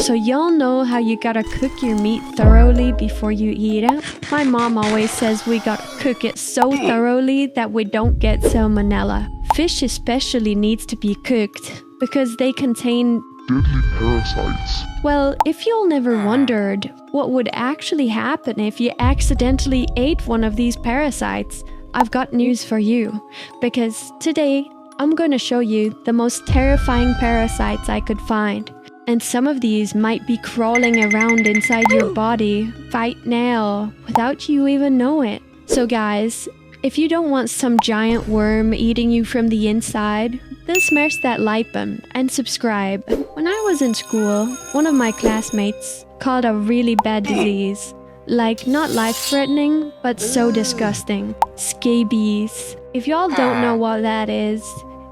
So y'all know how you gotta cook your meat thoroughly before you eat it? My mom always says we gotta cook it so thoroughly that we don't get salmonella. Fish especially needs to be cooked because they contain deadly parasites. Well, if you'll never wondered what would actually happen if you accidentally ate one of these parasites, I've got news for you. Because today, I'm going to show you the most terrifying parasites I could find. And some of these might be crawling around inside your body right now without you even know it. So guys, if you don't want some giant worm eating you from the inside, then smash that like button and subscribe. When I was in school, one of my classmates caught a really bad disease. Like, not life-threatening, but so disgusting. Scabies. If y'all don't know what that is,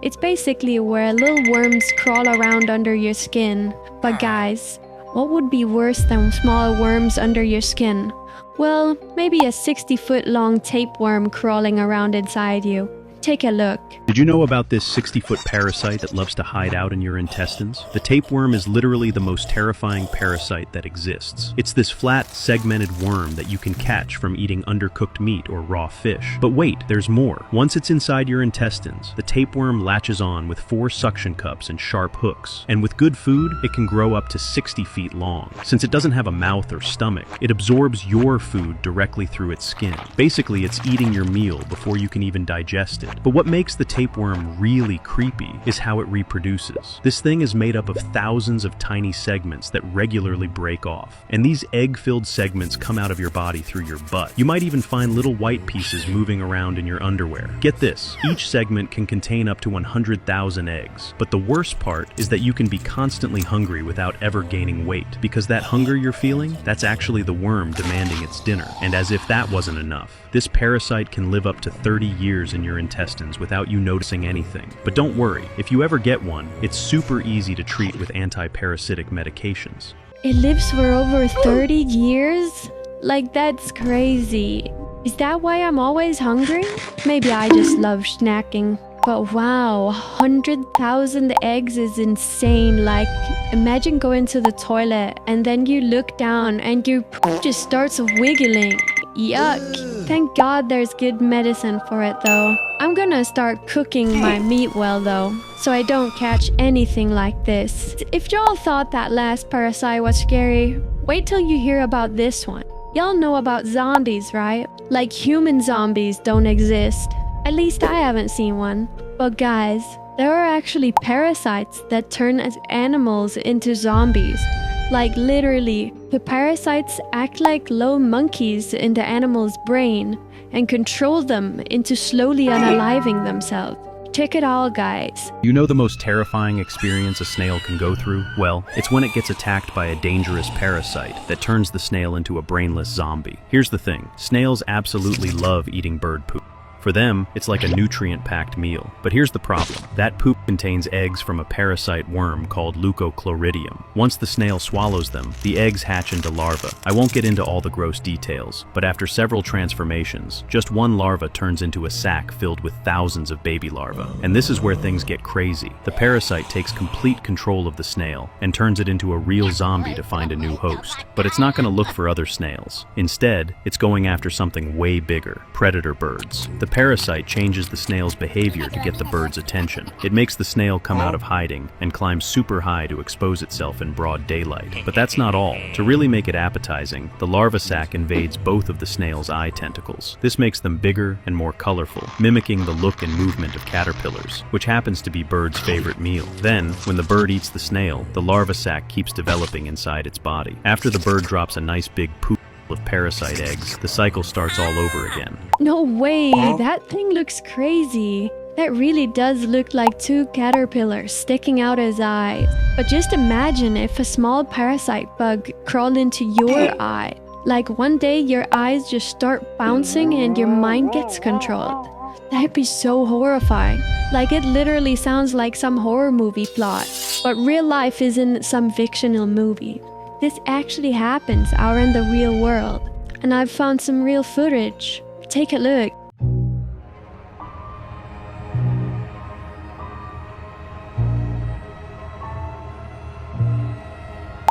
it's basically where little worms crawl around under your skin. But guys, what would be worse than small worms under your skin? Well, maybe a 60-foot long tapeworm crawling around inside you. Take a look. Did you know about this 60-foot parasite that loves to hide out in your intestines? The tapeworm is literally the most terrifying parasite that exists. It's this flat, segmented worm that you can catch from eating undercooked meat or raw fish. But wait, there's more. Once it's inside your intestines, the tapeworm latches on with 4 suction cups and sharp hooks. And with good food, it can grow up to 60 feet long. Since it doesn't have a mouth or stomach, it absorbs your food directly through its skin. Basically, it's eating your meal before you can even digest it. But what makes the tapeworm really creepy is how it reproduces. This thing is made up of thousands of tiny segments that regularly break off. And these egg-filled segments come out of your body through your butt. You might even find little white pieces moving around in your underwear. Get this, each segment can contain up to 100,000 eggs. But the worst part is that you can be constantly hungry without ever gaining weight. Because that hunger you're feeling, that's actually the worm demanding its dinner. And as if that wasn't enough, this parasite can live up to 30 years in your intestines without you noticing anything. But don't worry, if you ever get one, it's super easy to treat with anti-parasitic medications. It lives for over 30 years? Like, that's crazy. Is that why I'm always hungry? Maybe I just love snacking. But wow, 100,000 eggs is insane. Like, imagine going to the toilet and then you look down and your poop just starts wiggling. Yuck. Thank God there's good medicine for it though. I'm gonna start cooking my meat well though, so I don't catch anything like this. If y'all thought that last parasite was scary, wait till you hear about this one. Y'all know about zombies, right? Like, human zombies don't exist. At least I haven't seen one. But guys, there are actually parasites that turn as animals into zombies. Like, literally, the parasites act like little monkeys in the animal's brain and control them into slowly unaliving themselves. Check it out, guys. You know the most terrifying experience a snail can go through? Well, it's when it gets attacked by a dangerous parasite that turns the snail into a brainless zombie. Here's the thing, snails absolutely love eating bird poop. For them, it's like a nutrient-packed meal. But here's the problem. That poop contains eggs from a parasite worm called Leucochloridium. Once the snail swallows them, the eggs hatch into larvae. I won't get into all the gross details, but after several transformations, just one larva turns into a sack filled with thousands of baby larvae. And this is where things get crazy. The parasite takes complete control of the snail and turns it into a real zombie to find a new host. But it's not going to look for other snails. Instead, it's going after something way bigger, predator birds. The parasite changes the snail's behavior to get the bird's attention. It makes the snail come out of hiding and climb super high to expose itself in broad daylight. But that's not all. To really make it appetizing, the larva sac invades both of the snail's eye tentacles. This makes them bigger and more colorful, mimicking the look and movement of caterpillars, which happens to be birds' favorite meal. Then, when the bird eats the snail, the larva sac keeps developing inside its body. After the bird drops a nice big poop of parasite eggs, the cycle starts all over again. No way, that thing looks crazy. That really does look like 2 caterpillars sticking out his eyes. But just imagine if a small parasite bug crawled into your eye. Like, one day your eyes just start bouncing and your mind gets controlled. That'd be so horrifying. Like, it literally sounds like some horror movie plot. But real life isn't some fictional movie. This actually happens out in the real world, and I've found some real footage. Take a look.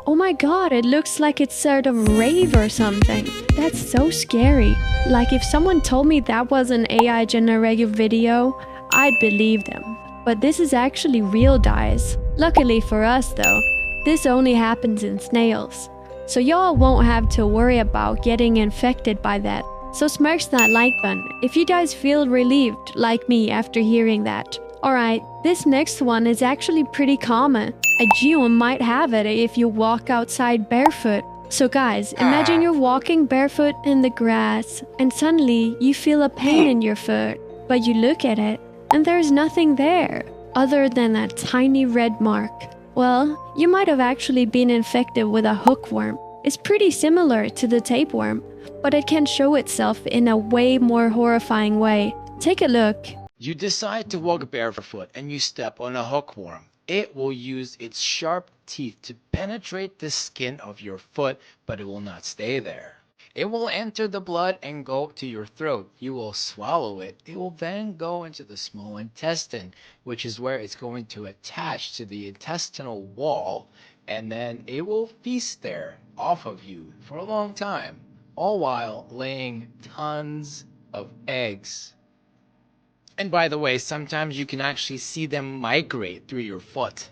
Oh my my god, it looks like it's sort of rave or something. That's so scary. Like if someone told me that was an AI generated video, I'd believe them. But this is actually real, guys. Luckily for us though, this only happens in snails. So y'all won't have to worry about getting infected by that. So smash that like button if you guys feel relieved like me after hearing that. Alright, this next one is actually pretty common. You might have it if you walk outside barefoot. So guys, imagine you're walking barefoot in the grass and suddenly you feel a pain in your foot. But you look at it and there's nothing there other than a tiny red mark. Well, you might have actually been infected with a hookworm. It's pretty similar to the tapeworm, but it can show itself in a way more horrifying way. Take a look. You decide to walk barefoot and you step on a hookworm. It will use its sharp teeth to penetrate the skin of your foot, but it will not stay there. It will enter the blood and go to your throat. You will swallow it. It will then go into the small intestine, which is where it's going to attach to the intestinal wall, and then it will feast there off of you for a long time, all while laying tons of eggs. And by the way, sometimes you can actually see them migrate through your foot.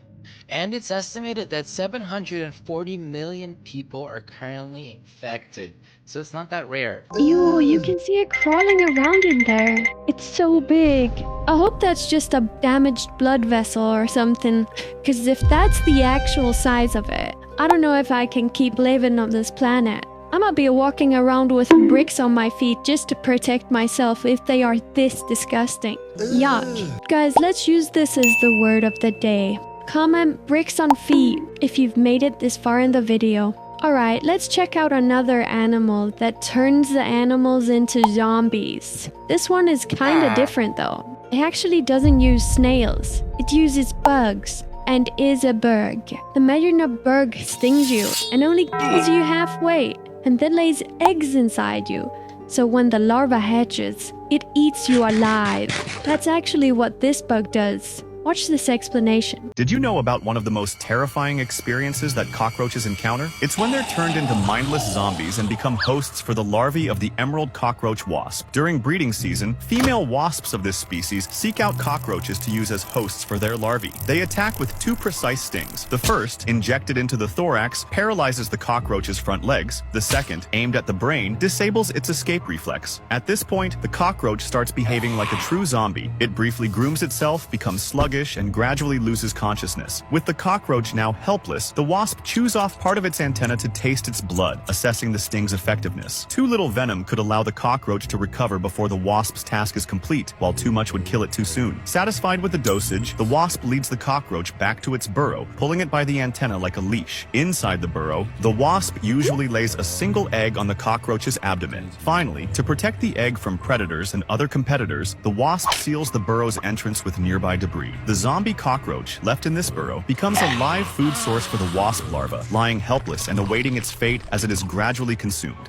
And it's estimated that 740 million people are currently infected. So it's not that rare. Ew, you can see it crawling around in there. It's so big. I hope that's just a damaged blood vessel or something. Cause if that's the actual size of it, I don't know if I can keep living on this planet. I might be walking around with bricks on my feet just to protect myself if they are this disgusting. Yuck. Guys, let's use this as the word of the day. Comment bricks on feet if you've made it this far in the video. Alright, let's check out another animal that turns the animals into zombies. This one is kinda different though. It actually doesn't use snails. It uses bugs and is a bug. Imagine a bug stings you and only kills you halfway and then lays eggs inside you. So when the larva hatches, it eats you alive. That's actually what this bug does. Watch this explanation. Did you know about one of the most terrifying experiences that cockroaches encounter? It's when they're turned into mindless zombies and become hosts for the larvae of the emerald cockroach wasp. During breeding season, female wasps of this species seek out cockroaches to use as hosts for their larvae. They attack with two precise stings. The first, injected into the thorax, paralyzes the cockroach's front legs. The second, aimed at the brain, disables its escape reflex. At this point, the cockroach starts behaving like a true zombie. It briefly grooms itself, becomes sluggish, and gradually loses consciousness. With the cockroach now helpless, the wasp chews off part of its antenna to taste its blood, assessing the sting's effectiveness. Too little venom could allow the cockroach to recover before the wasp's task is complete, while too much would kill it too soon. Satisfied with the dosage, the wasp leads the cockroach back to its burrow, pulling it by the antenna like a leash. Inside the burrow, the wasp usually lays a single egg on the cockroach's abdomen. Finally, to protect the egg from predators and other competitors, the wasp seals the burrow's entrance with nearby debris. The zombie cockroach, left in this burrow, becomes a live food source for the wasp larva, lying helpless and awaiting its fate as it is gradually consumed.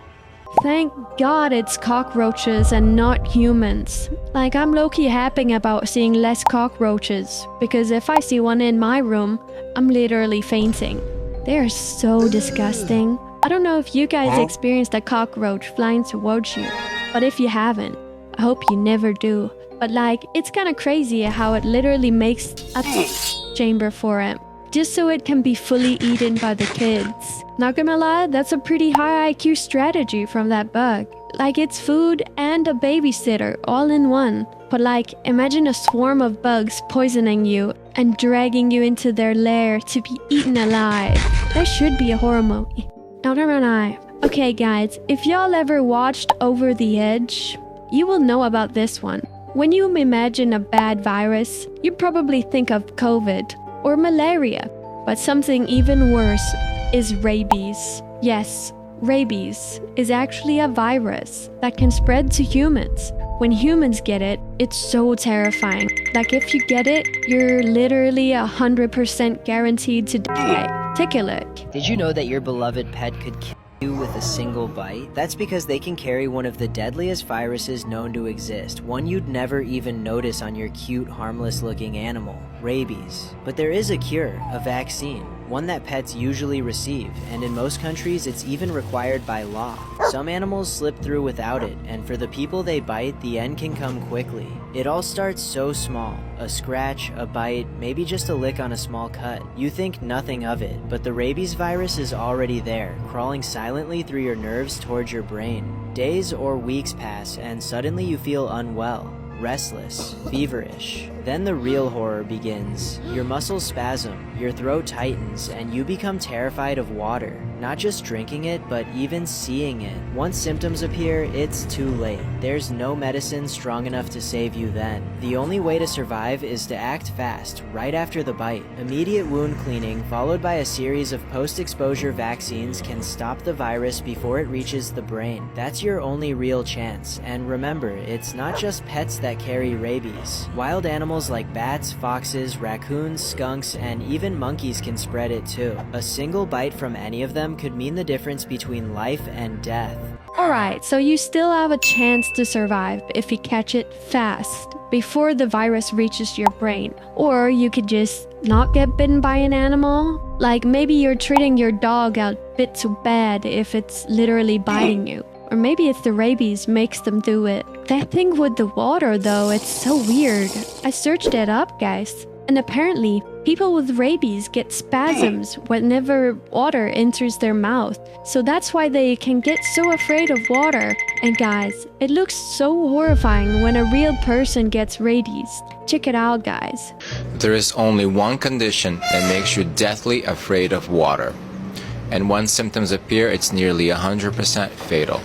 Thank God it's cockroaches and not humans. Like, I'm low-key happy about seeing less cockroaches, because if I see one in my room, I'm literally fainting. They are so disgusting. I don't know if you guys experienced a cockroach flying towards you, but if you haven't, I hope you never do. But like, it's kinda crazy how it literally makes a chamber for it, just so it can be fully eaten by the kids. Not gonna lie, that's a pretty high IQ strategy from that bug. Like, it's food and a babysitter all in one. But like, imagine a swarm of bugs poisoning you and dragging you into their lair to be eaten alive. That should be a horror movie. Not gonna lie. Okay guys, if y'all ever watched Over the Edge, you will know about this one. When you imagine a bad virus, you probably think of COVID or malaria, but something even worse is rabies. Yes, rabies is actually a virus that can spread to humans. When humans get it, it's so terrifying. Like, if you get it, you're literally 100% guaranteed to die. Take a look. Did you know that your beloved pet could kill you with a single bite? That's because they can carry one of the deadliest viruses known to exist, one you'd never even notice on your cute, harmless looking animal, rabies. But there is a cure, a vaccine. one that pets usually receive, and in most countries it's even required by law. Some animals slip through without it, and for the people they bite, the end can come quickly. It all starts so small. A scratch, a bite, maybe just a lick on a small cut. You think nothing of it, but the rabies virus is already there, crawling silently through your nerves towards your brain. Days or weeks pass, and suddenly you feel unwell, restless, feverish. Then the real horror begins. Your muscles spasm, your throat tightens, and you become terrified of water. Not just drinking it, but even seeing it. Once symptoms appear, it's too late. There's no medicine strong enough to save you then. The only way to survive is to act fast, right after the bite. Immediate wound cleaning, followed by a series of post-exposure vaccines, can stop the virus before it reaches the brain. That's your only real chance. And remember, it's not just pets that carry rabies. Wild animals like bats, foxes, raccoons, skunks, and even monkeys can spread it too. A single bite from any of them could mean the difference between life and death. Alright, so you still have a chance to survive if you catch it fast, before the virus reaches your brain. Or you could just not get bitten by an animal. Like maybe you're treating your dog a bit too bad if it's literally biting you. Or maybe it's the rabies makes them do it. That thing with the water though, it's so weird. I searched it up, guys. And apparently, people with rabies get spasms whenever water enters their mouth. So that's why they can get so afraid of water. And guys, it looks so horrifying when a real person gets rabies. Check it out, guys. There is only one condition that makes you deathly afraid of water. And once symptoms appear, it's nearly 100% fatal.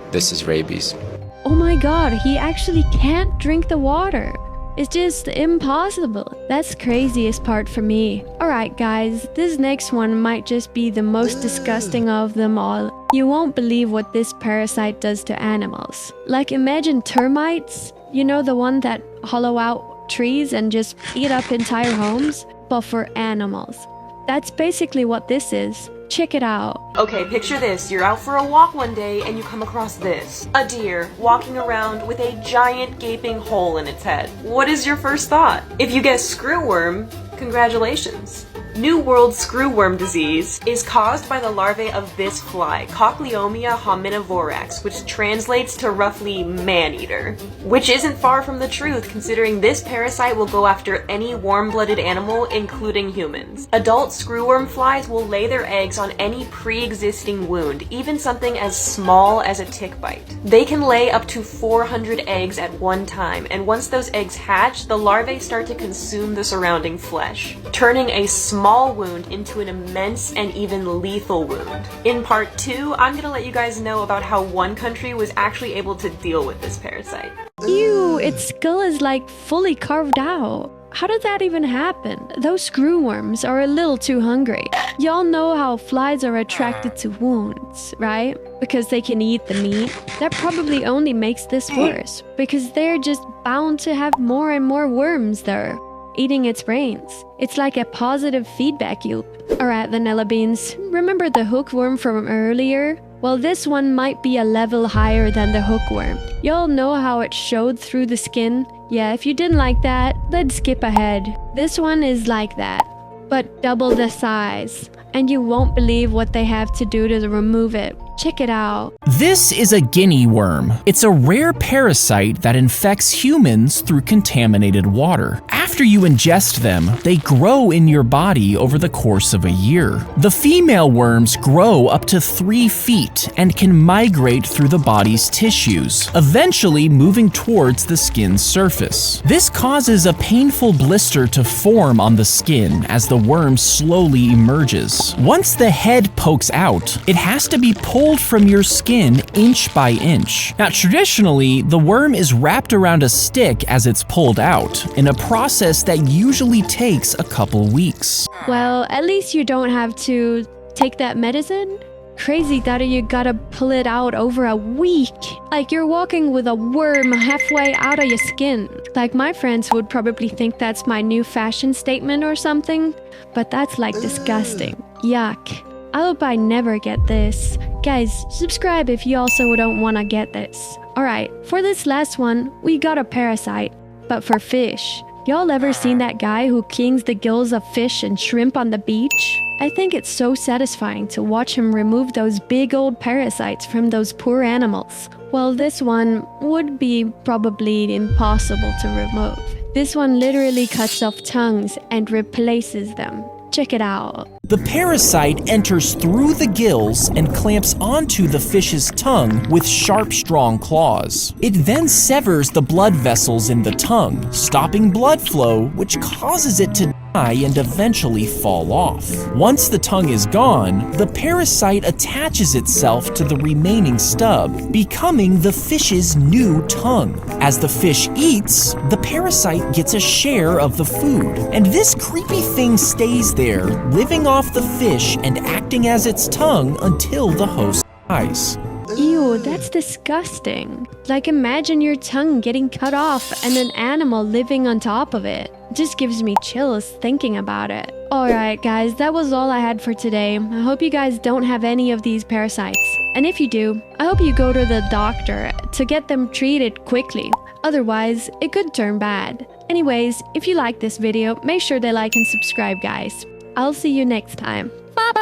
This is rabies. Oh my god, he actually can't drink the water. It's just impossible. That's the craziest part for me. Alright guys, this next one might just be the most disgusting of them all. You won't believe what this parasite does to animals. Like imagine termites, you know, the one that hollow out trees and just eat up entire homes, but for animals. That's basically what this is. Check it out. Okay, picture this. You're out for a walk one day and you come across this. A deer walking around with a giant gaping hole in its head. What is your first thought? If you guess screwworm, congratulations. New World screwworm disease is caused by the larvae of this fly, Cochleomia hominivirax, which translates to roughly man-eater. Which isn't far from the truth, considering this parasite will go after any warm-blooded animal, including humans. Adult screwworm flies will lay their eggs on any pre-existing wound, even something as small as a tick bite. They can lay up to 400 eggs at one time, and once those eggs hatch, the larvae start to consume the surrounding flesh, turning a small wound into an immense and even lethal wound. In part 2, I'm gonna let you guys know about how one country was actually able to deal with this parasite. Ew, its skull is like fully carved out. How did that even happen? Those screwworms are a little too hungry. Y'all know how flies are attracted to wounds, right? Because they can eat the meat. That probably only makes this worse, because they're just bound to have more and more worms there, eating its brains. It's like a positive feedback loop. Alright, vanilla beans, remember the hookworm from earlier? Well, this one might be a level higher than the hookworm. Y'all know how it showed through the skin? Yeah, if you didn't like that, let's skip ahead. This one is like that, but double the size. And you won't believe what they have to do to remove it. Check it out. This is a guinea worm. It's a rare parasite that infects humans through contaminated water. After you ingest them, they grow in your body over the course of a year. The female worms grow up to 3 feet and can migrate through the body's tissues, eventually moving towards the skin's surface. This causes a painful blister to form on the skin as the worm slowly emerges. Once the head pokes out, it has to be pulled from your skin inch by inch. Now, traditionally, the worm is wrapped around a stick as it's pulled out, in a process that usually takes a couple weeks. Well, at least you don't have to take that medicine. Crazy that you gotta pull it out over a week. Like you're walking with a worm halfway out of your skin. Like my friends would probably think that's my new fashion statement or something, but that's like disgusting. Yuck. I hope I never get this. Guys, subscribe if you also don't wanna get this. Alright, for this last one, we got a parasite, but for fish. Y'all ever seen that guy who cleans the gills of fish and shrimp on the beach? I think it's so satisfying to watch him remove those big old parasites from those poor animals. Well, this one would be probably impossible to remove. This one literally cuts off tongues and replaces them. Check it out. The parasite enters through the gills and clamps onto the fish's tongue with sharp, strong claws. It then severs the blood vessels in the tongue, stopping blood flow, which causes it to die and eventually fall off. Once the tongue is gone, the parasite attaches itself to the remaining stub, becoming the fish's new tongue. As the fish eats, the parasite gets a share of the food, and this creepy thing stays there, living off the fish and acting as its tongue until the host dies. Ew, that's disgusting. Like, imagine your tongue getting cut off and an animal living on top of it. Just gives me chills thinking about it. Alright guys, that was all I had for today. I hope you guys don't have any of these parasites. And if you do, I hope you go to the doctor to get them treated quickly. Otherwise, it could turn bad. Anyways, if you like this video, make sure to like and subscribe guys. I'll see you next time. Bye bye!